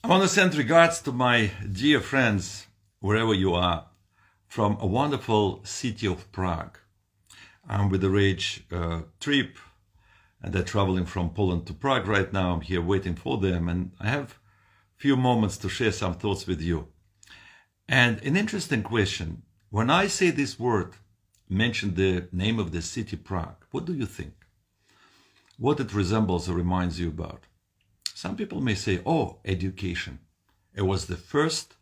I want to send regards to my dear friends, wherever you are, from a wonderful city of Prague. I'm with the Rage trip, and they're traveling from Poland to Prague right now. I'm here waiting for them, and I have a few moments to share some thoughts with you. And an interesting question, when I say this word, mention the name of the city Prague, what do you think? What it resembles or reminds you about? Some people may say, oh, education. It was the first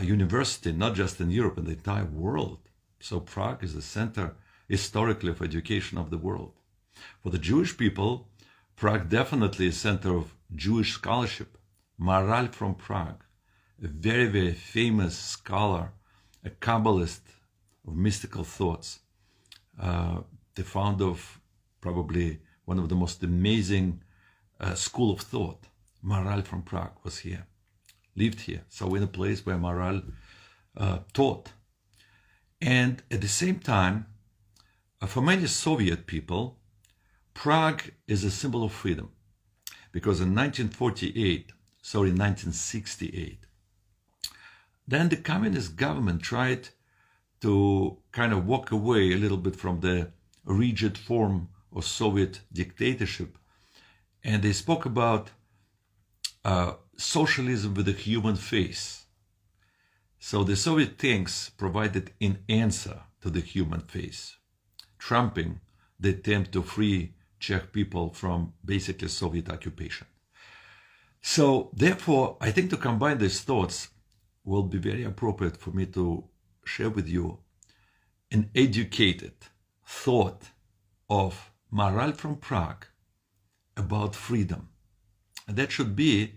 university, not just in Europe, in the entire world. So Prague is the center, historically, of education of the world. For the Jewish people, Prague definitely is a center of Jewish scholarship. Maharal from Prague, a very, very famous scholar, a Kabbalist of mystical thoughts, the founder of probably one of the most amazing school of thought. Maharal from Prague was here, lived here. So in a place where Maharal taught. And at the same time, for many Soviet people, Prague is a symbol of freedom. Because in 1968, then the communist government tried to kind of walk away a little bit from the rigid form of Soviet dictatorship. And they spoke about socialism with a human face. So the Soviet tanks provided an answer to the human face, trumping the attempt to free Czech people from basically Soviet occupation. So therefore, I think to combine these thoughts will be very appropriate for me to share with you an educated thought of Maharal from Prague about freedom. And that should be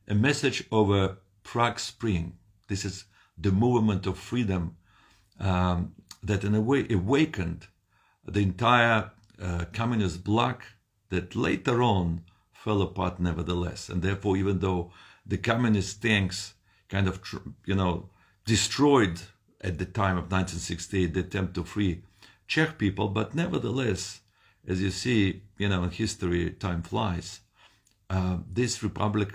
a message of a Prague Spring. This is the movement of freedom that in a way awakened the entire communist bloc that later on fell apart nevertheless. And therefore, even though the communist tanks kind of, destroyed at the time of 1968 the attempt to free Czech people, but nevertheless, as you see, in history, time flies. This republic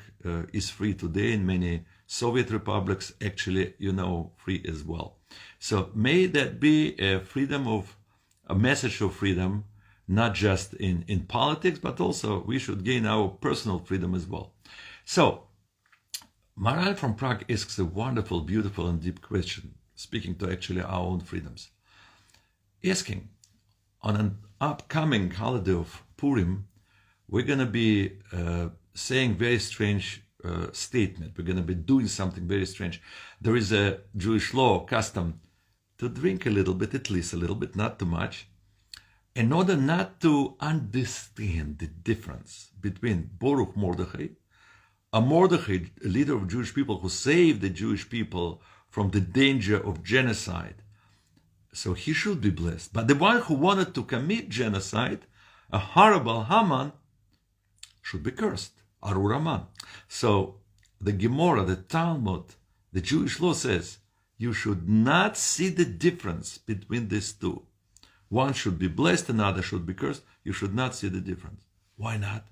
is free today, and many Soviet republics actually, free as well. So may that be a message of freedom, not just in politics, but also we should gain our personal freedom as well. So, Maharal from Prague asks a wonderful, beautiful, and deep question, speaking to actually our own freedoms. Asking, on an upcoming holiday of Purim, we're going to be saying very strange statement. We're going to be doing something very strange. There is a Jewish law, custom, to drink a little bit, at least a little bit, not too much, in order not to understand the difference between Baruch Mordechai, a Mordechai, a leader of Jewish people who saved the Jewish people from the danger of genocide. So he should be blessed. But the one who wanted to commit genocide, a horrible Haman, should be cursed. Arur Haman. So the Gemara, the Talmud, the Jewish law says, you should not see the difference between these two. One should be blessed, another should be cursed. You should not see the difference. Why not?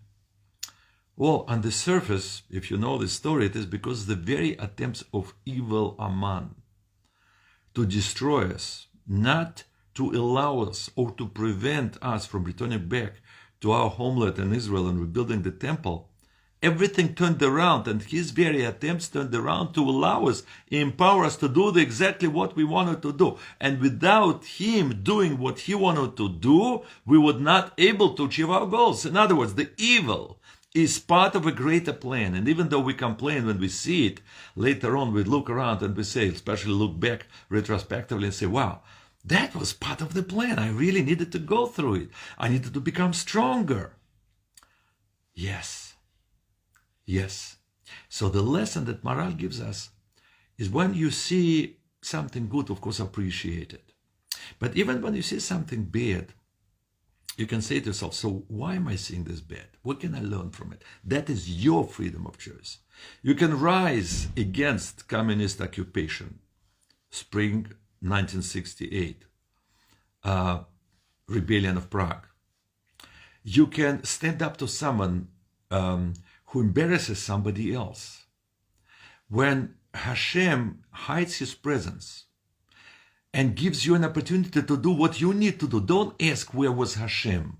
Well, on the surface, if you know the story, it is because the very attempts of evil Haman to destroy us, not to allow us or to prevent us from returning back to our homeland in Israel and rebuilding the temple, everything turned around, and his very attempts turned around to allow us, empower us to do exactly what we wanted to do. And without him doing what he wanted to do, we would not able to achieve our goals. In other words, the evil is part of a greater plan. And even though we complain when we see it, later on we look around and we say, especially look back retrospectively and say, wow, that was part of the plan. I really needed to go through it. I needed to become stronger. Yes. So the lesson that Maharal gives us is when you see something good, of course, appreciate it. But even when you see something bad, you can say to yourself, so why am I seeing this bad? What can I learn from it? That is your freedom of choice. You can rise against communist occupation, spring 1968, rebellion of Prague. You can stand up to someone who embarrasses somebody else. when Hashem hides his presence and gives you an opportunity to do what you need to do. Don't ask where was Hashem.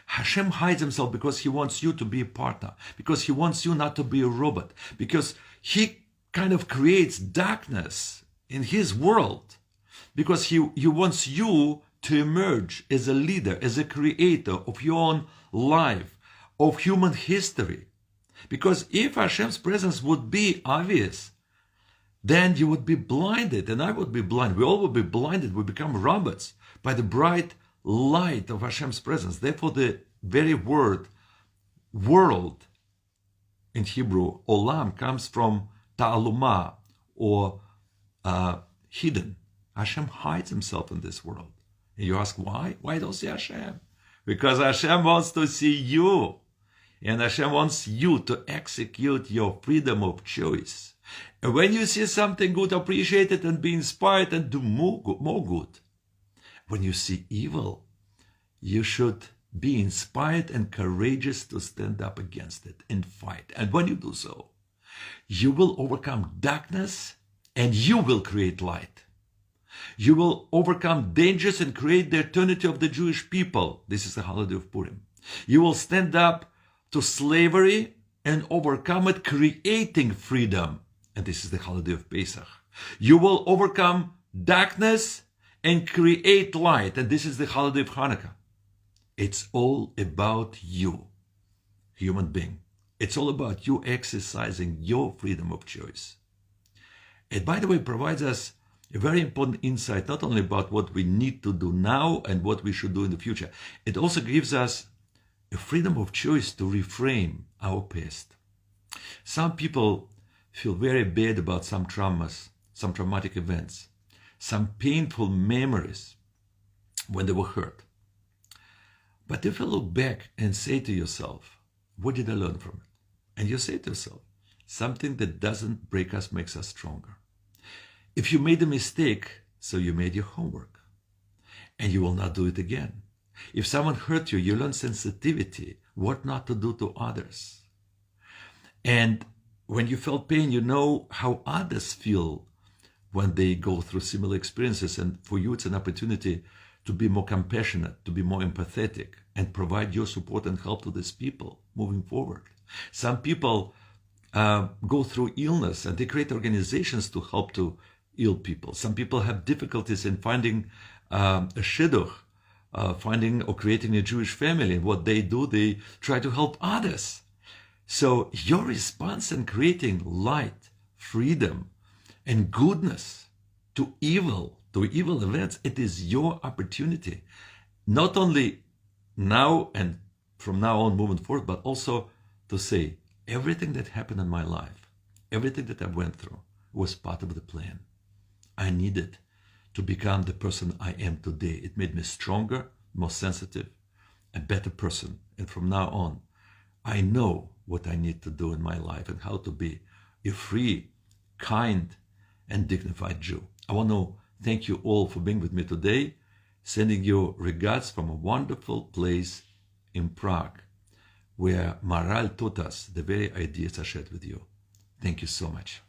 Hashem hides himself because he wants you to be a partner, because he wants you not to be a robot, because he kind of creates darkness in his world, because he wants you to emerge as a leader, as a creator of your own life, of human history. Because if Hashem's presence would be obvious, then you would be blinded, and I would be blind. We all would be blinded. We become robots by the bright light of Hashem's presence. Therefore, the very word world in Hebrew, olam, comes from ta'aluma, or hidden. Hashem hides himself in this world. And you ask, why? Why don't see Hashem? Because Hashem wants to see you. And Hashem wants you to execute your freedom of choice. And when you see something good, appreciate it and be inspired and do more good. When you see evil, you should be inspired and courageous to stand up against it and fight. And when you do so, you will overcome darkness and you will create light. You will overcome dangers and create the eternity of the Jewish people. This is the holiday of Purim. You will stand up to slavery and overcome it, creating freedom. And this is the holiday of Pesach. You will overcome darkness and create light. And this is the holiday of Hanukkah. It's all about you, human being. It's all about you exercising your freedom of choice. It, by the way, provides us a very important insight, not only about what we need to do now and what we should do in the future. It also gives us a freedom of choice to reframe our past. Some people feel very bad about some traumas, some traumatic events, some painful memories when they were hurt. But if you look back and say to yourself, what did I learn from it? And you say to yourself, something that doesn't break us makes us stronger. If you made a mistake, so you made your homework, and you will not do it again. If someone hurt you, you learn sensitivity, what not to do to others. And when you felt pain, you know how others feel when they go through similar experiences. And for you, it's an opportunity to be more compassionate, to be more empathetic, and provide your support and help to these people moving forward. Some people go through illness, and they create organizations to help to ill people. Some people have difficulties in finding a shidduch, finding or creating a Jewish family. And what they do, they try to help others. So your response in creating light, freedom, and goodness to evil events, it is your opportunity, not only now and from now on moving forward, but also to say, everything that happened in my life, everything that I went through was part of the plan. I needed to become the person I am today. It made me stronger, more sensitive, a better person. And from now on, I know what I need to do in my life and how to be a free, kind, and dignified Jew. I want to thank you all for being with me today, sending you regards from a wonderful place in Prague, where Maral taught us the very ideas I shared with you. Thank you so much.